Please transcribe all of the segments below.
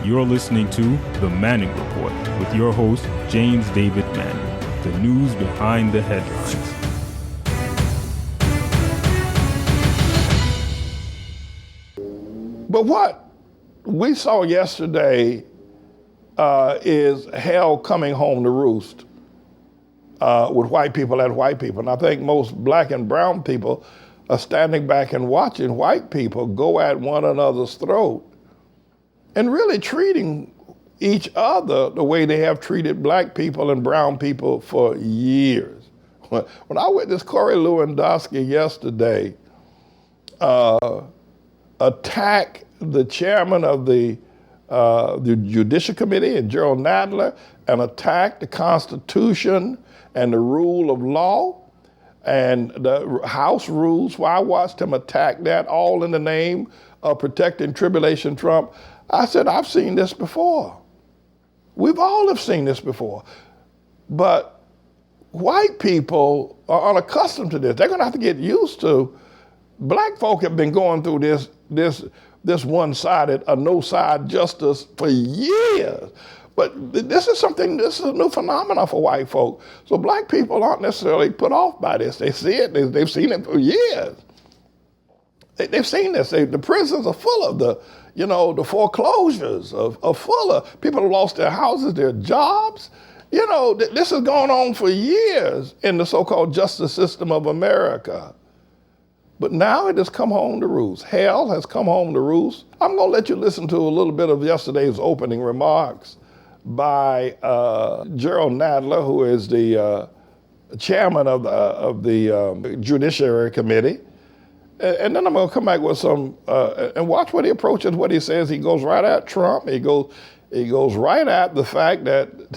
You're listening to The Manning Report with your host, James David Manning. The news behind the headlines. But what we saw yesterday is hell coming home to roost with white people at white people. And I think most black and brown people are standing back and watching white people go at one another's throat and really treating each other the way they have treated black people and brown people for years. When I witnessed Corey Lewandowski yesterday attack the chairman of the Judicial Committee and Gerald Nadler and attack the Constitution and the rule of law and the House rules, I watched him attack that all in the name of protecting Tribulation Trump. I said, I've seen this before. We've all have seen this before. But white people are unaccustomed to this. They're gonna have to get used to. Black folk have been going through this one-sided, no-side justice for years. But this is a new phenomenon for white folk. So black people aren't necessarily put off by this. They see it, they've seen it for years. They've seen this. The prisons are full of the foreclosures are full of people who lost their houses, their jobs. This has gone on for years in the so-called justice system of America. But now it has come home to roost. Hell has come home to roost. I'm gonna let you listen to a little bit of yesterday's opening remarks by Gerald Nadler, who is the chairman of the Judiciary Committee. And then I'm gonna come back with some, and watch what he approaches, what he says. He goes right at Trump. He goes right at the fact that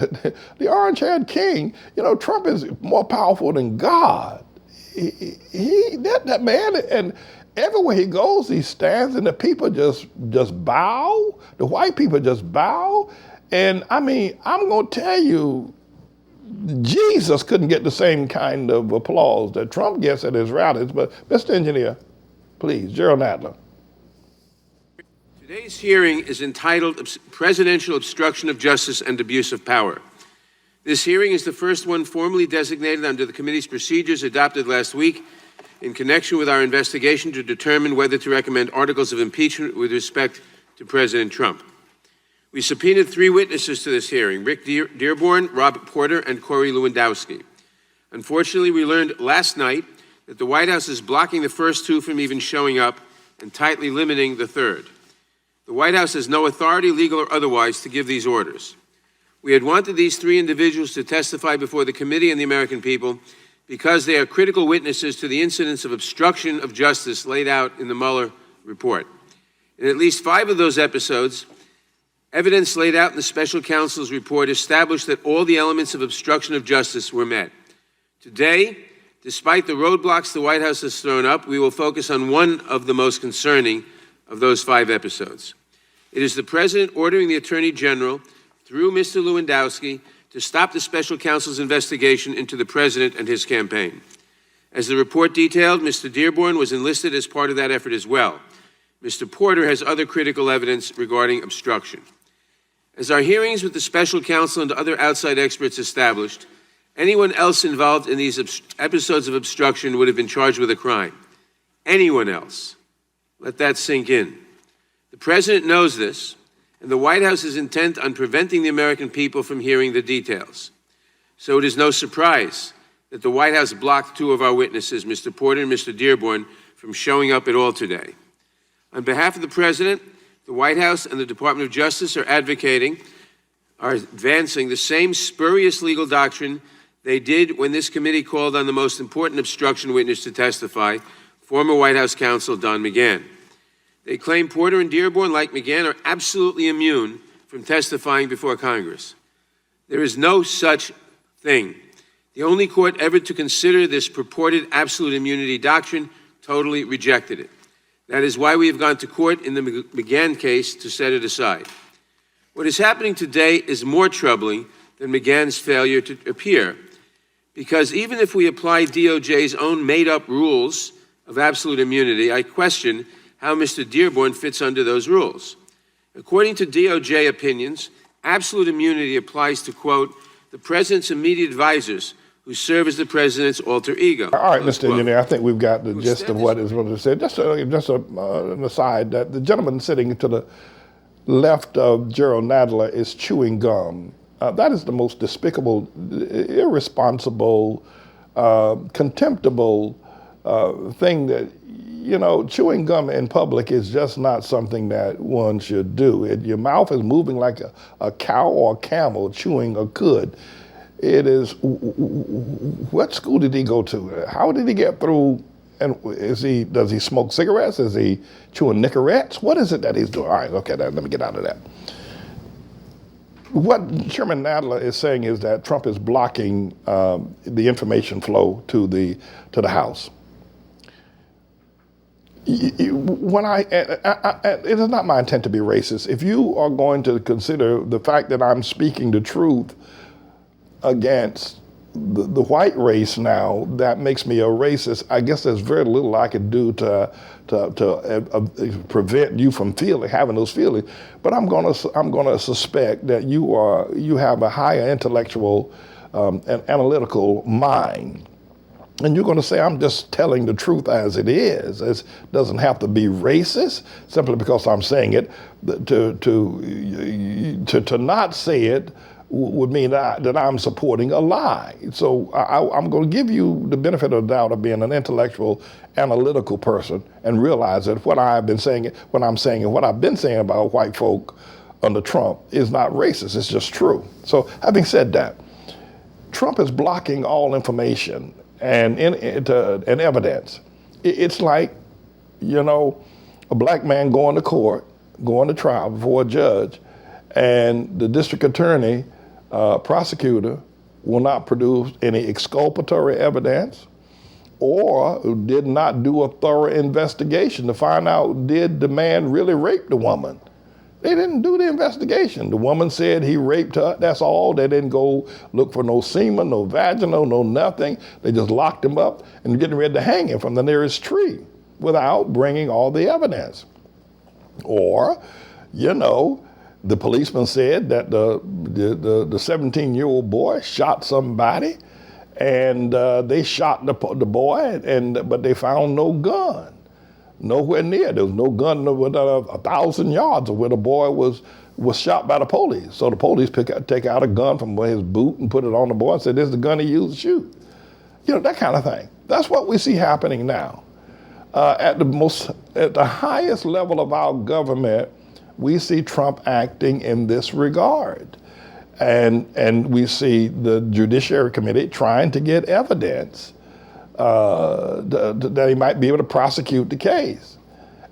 the orange-haired king, Trump is more powerful than God. That man, and everywhere he goes, he stands and the people just bow. The white people just bow. And I mean, I'm gonna tell you, Jesus couldn't get the same kind of applause that Trump gets at his rallies. But Mr. Engineer, please, Gerald Nadler. Today's hearing is entitled Presidential Obstruction of Justice and Abuse of Power. This hearing is the first one formally designated under the committee's procedures adopted last week in connection with our investigation to determine whether to recommend articles of impeachment with respect to President Trump. We subpoenaed 3 witnesses to this hearing, Rick Dearborn, Robert Porter, and Corey Lewandowski. Unfortunately, we learned last night that the White House is blocking the first 2 from even showing up and tightly limiting the third. The White House has no authority, legal or otherwise, to give these orders. We had wanted these 3 individuals to testify before the committee and the American people because they are critical witnesses to the incidents of obstruction of justice laid out in the Mueller report. In at least 5 of those episodes, evidence laid out in the special counsel's report established that all the elements of obstruction of justice were met. Today, despite the roadblocks the White House has thrown up, we will focus on one of the most concerning of those 5 episodes. It is the President ordering the Attorney General, through Mr. Lewandowski, to stop the special counsel's investigation into the President and his campaign. As the report detailed, Mr. Dearborn was enlisted as part of that effort as well. Mr. Porter has other critical evidence regarding obstruction. As our hearings with the special counsel and other outside experts established, anyone else involved in these episodes of obstruction would have been charged with a crime. Anyone else. Let that sink in. The President knows this, and the White House is intent on preventing the American people from hearing the details. So it is no surprise that the White House blocked 2 of our witnesses, Mr. Porter and Mr. Dearborn, from showing up at all today. On behalf of the President, the White House and the Department of Justice are advancing the same spurious legal doctrine they did when this committee called on the most important obstruction witness to testify, former White House counsel Don McGahn. They claim Porter and Dearborn, like McGahn, are absolutely immune from testifying before Congress. There is no such thing. The only court ever to consider this purported absolute immunity doctrine totally rejected it. That is why we have gone to court in the McGahn case to set it aside. What is happening today is more troubling than McGahn's failure to appear, because even if we apply DOJ's own made-up rules of absolute immunity, I question how Mr. Dearborn fits under those rules. According to DOJ opinions, absolute immunity applies to, quote, the president's immediate advisors who serve as the president's alter ego. All right, Mr. Engineer, I think we've got the gist of what is what is said. Just an aside, that the gentleman sitting to the left of Gerald Nadler is chewing gum. That is the most despicable, irresponsible, contemptible thing that, chewing gum in public is just not something that one should do. Your mouth is moving like a cow or a camel chewing a cud. It is, what school did he go to? How did he get through? And does he smoke cigarettes? Is he chewing Nicorettes? What is it that he's doing? All right, okay, let me get out of that. What Chairman Nadler is saying is that Trump is blocking the information flow to the House. It is not my intent to be racist. If you are going to consider the fact that I'm speaking the truth against the white race now, that makes me a racist. I guess there's very little I could do to prevent you from having those feelings. But I'm gonna suspect that you have a higher intellectual and analytical mind. And you're going to say, I'm just telling the truth as it is. It doesn't have to be racist simply because I'm saying it. To not say it would mean that I'm supporting a lie. So I'm going to give you the benefit of the doubt of being an intellectual, analytical person and realize that what I'm saying and what I've been saying about white folk under Trump is not racist. It's just true. So having said that, Trump is blocking all information and evidence. It's like, a black man going to court, going to trial before a judge, and the district attorney, prosecutor, will not produce any exculpatory evidence or did not do a thorough investigation to find out, did the man really rape the woman? They didn't do the investigation. The woman said he raped her, that's all. They didn't go look for no semen, no vaginal, no nothing. They just locked him up and getting ready to hang him from the nearest tree without bringing all the evidence. Or, the policeman said that the 17-year-old boy shot somebody and they shot the boy, but they found no gun. Nowhere near. There was no gun within 1,000 yards of where the boy was shot by the police. So the police take out a gun from his boot and put it on the boy and say, this is the gun he used to shoot. That kind of thing. That's what we see happening now. At the highest level of our government, we see Trump acting in this regard. And we see the Judiciary Committee trying to get evidence that he might be able to prosecute the case.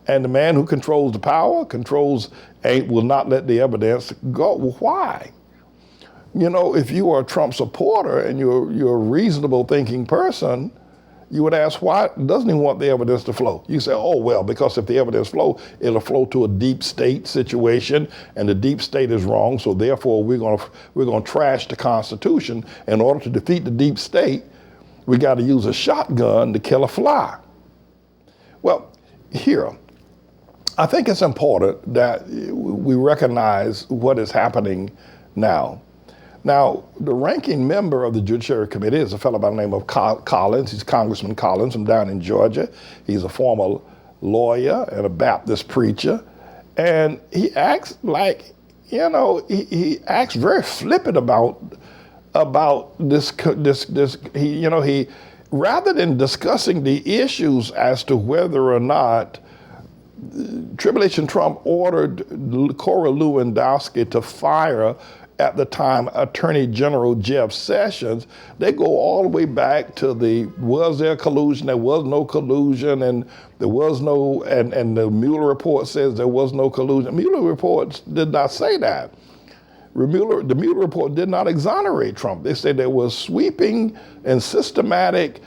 And the man who controls the power will not let the evidence go. Well, why? If you are a Trump supporter and you're a reasonable thinking person, you would ask, why doesn't he want the evidence to flow? You say, oh, well, because if the evidence flow, it'll flow to a deep state situation, and the deep state is wrong, so therefore we're gonna trash the Constitution. In order to defeat the deep state, we got to use a shotgun to kill a fly. Well, here, I think it's important that we recognize what is happening now. Now, the ranking member of the Judiciary Committee is a fellow by the name of Collins. He's Congressman Collins from down in Georgia. He's a former lawyer and a Baptist preacher. And he acts like, he acts very flippant about this, he rather than discussing the issues as to whether or not Tribulation Trump ordered Corey Lewandowski to fire, at the time, Attorney General Jeff Sessions, they go all the way back to was there collusion? There was no collusion, and there was no, and the Mueller report says there was no collusion. Mueller reports did not say that. The Mueller report did not exonerate Trump. They said there was sweeping and systematic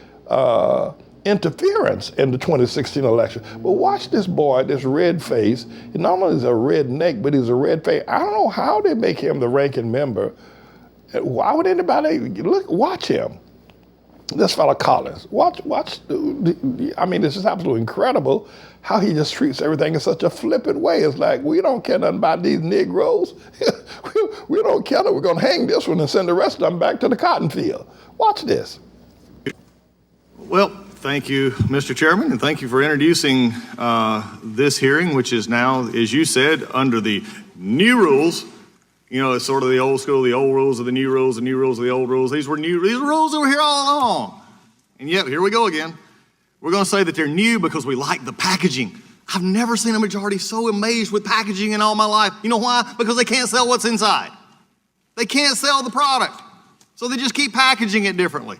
interference in the 2016 election. But watch this boy, this red face. He not only is a redneck, but he's a red face. I don't know how they make him the ranking member. Why would anybody watch him? this fella Collins, I mean, it's just absolutely incredible how he just treats everything in such a flippant way. It's like, we don't care nothing about these Negroes. we don't care that we're going to hang this one and send the rest of them back to the cotton field. Watch this. Well, thank you, Mr. Chairman, and thank you for introducing this hearing, which is now, as you said, under the new rules. You know, it's sort of the old school, the old rules are the new rules, the new rules are the old rules. These rules were here all along. And yet, here we go again. We're going to say that they're new because we like the packaging. I've never seen a majority so amazed with packaging in all my life. You know why? Because they can't sell what's inside. They can't sell the product. So they just keep packaging it differently.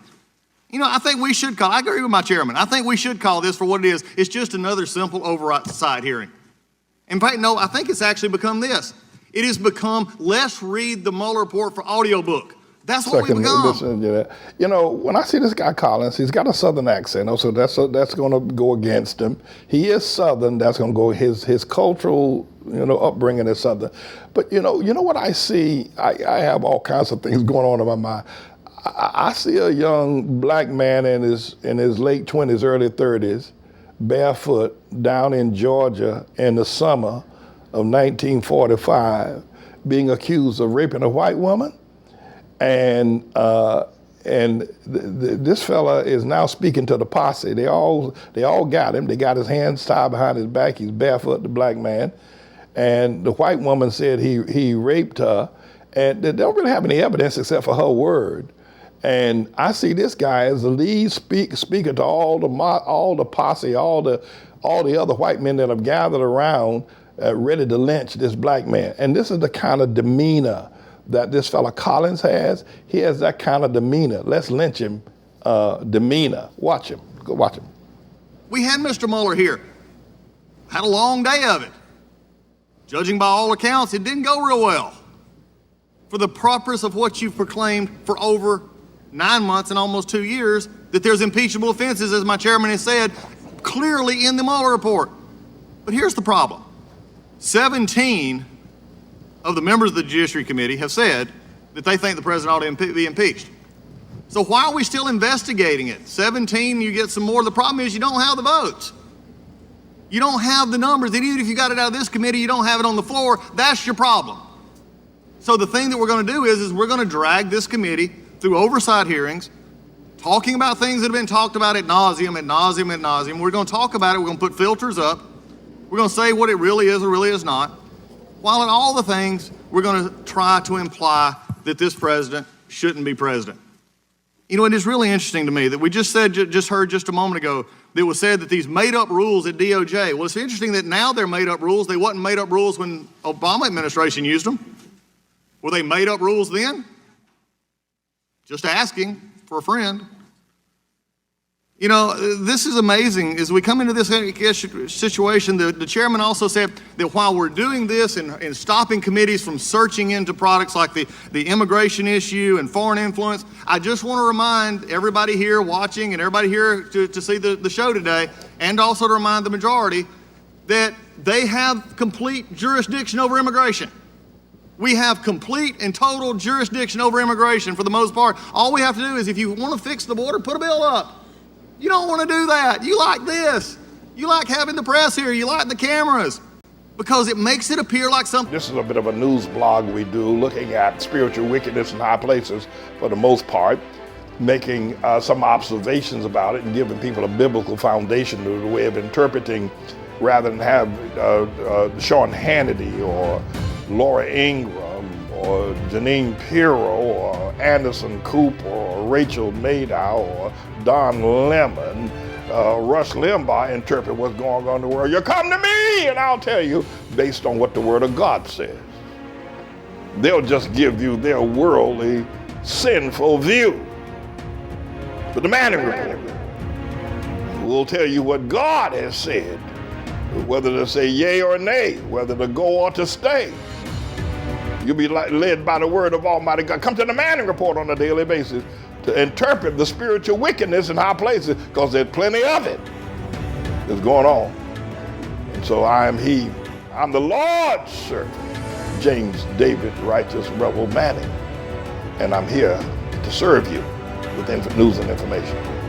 You know, I think we should I agree with my chairman. I think we should call this for what it is. It's just another simple oversight hearing. In fact, no, I think it's actually become this. It has become, let's read the Mueller report for audiobook. That's what we've become. You know, when I see this guy Collins, he's got a Southern accent, so that's going to go against him. He is Southern. That's going to go his cultural, upbringing is Southern. But you know what I see? I have all kinds of things going on in my mind. I see a young black man in his late 20s, early 30s, barefoot down in Georgia in the summer of 1945, being accused of raping a white woman. And this fella is now speaking to the posse. They all got him. They got his hands tied behind his back. He's barefoot, the black man. And the white woman said he raped her. And they don't really have any evidence except for her word. And I see this guy as the lead speaker to all the posse, all the other white men that have gathered around, ready to lynch this black man. And this is the kind of demeanor that this fella Collins has. He has that kind of demeanor. Let's lynch him, demeanor. Watch him. Go watch him. We had Mr. Mueller here. Had a long day of it. Judging by all accounts, it didn't go real well. For the purpose of what you've proclaimed for over 9 months and almost 2 years, that there's impeachable offenses, as my chairman has said, clearly in the Mueller report. But here's the problem. 17 of the members of the Judiciary Committee have said that they think the president ought to be impeached. So why are we still investigating it? 17, you get some more. The problem is you don't have the votes. You don't have the numbers. And even if you got it out of this committee, you don't have it on the floor. That's your problem. So the thing that we're going to do is we're going to drag this committee through oversight hearings, talking about things that have been talked about ad nauseum. We're going to talk about it. We're going to put filters up. We're going to say what it really is or really is not. While in all the things, we're going to try to imply that this president shouldn't be president. You know, it is really interesting to me that we just heard just a moment ago that it was said that these made-up rules at DOJ. Well, it's interesting that now they're made-up rules. They wasn't made-up rules when Obama administration used them. Were they made-up rules then? Just asking for a friend. You know, this is amazing. As we come into this situation, the chairman also said that while we're doing this and stopping committees from searching into products like the immigration issue and foreign influence, I just want to remind everybody here watching and everybody here to see the show today, and also to remind the majority that they have complete jurisdiction over immigration. We have complete and total jurisdiction over immigration for the most part. All we have to do is, if you want to fix the border, put a bill up. You don't want to do that. You like this. You like having the press here. You like the cameras because it makes it appear like something. This is a bit of a news blog we do, looking at spiritual wickedness in high places for the most part, making some observations about it and giving people a biblical foundation to the way of interpreting, rather than have Sean Hannity or Laura Ingraham or Janine Pirro or Anderson Cooper or Rachel Maddow or Don Lemon, Rush Limbaugh interpret what's going on in the world. You come to me and I'll tell you based on what the Word of God says. They'll just give you their worldly, sinful view. But the Manning Report will tell you what God has said, whether to say yea or nay, whether to go or to stay. You'll be led by the word of Almighty God. Come to the Manning Report on a daily basis to interpret the spiritual wickedness in high places, because there's plenty of it that's going on. And so I'm the Lord's servant, James David Righteous Rebel Manning, and I'm here to serve you. with news and information.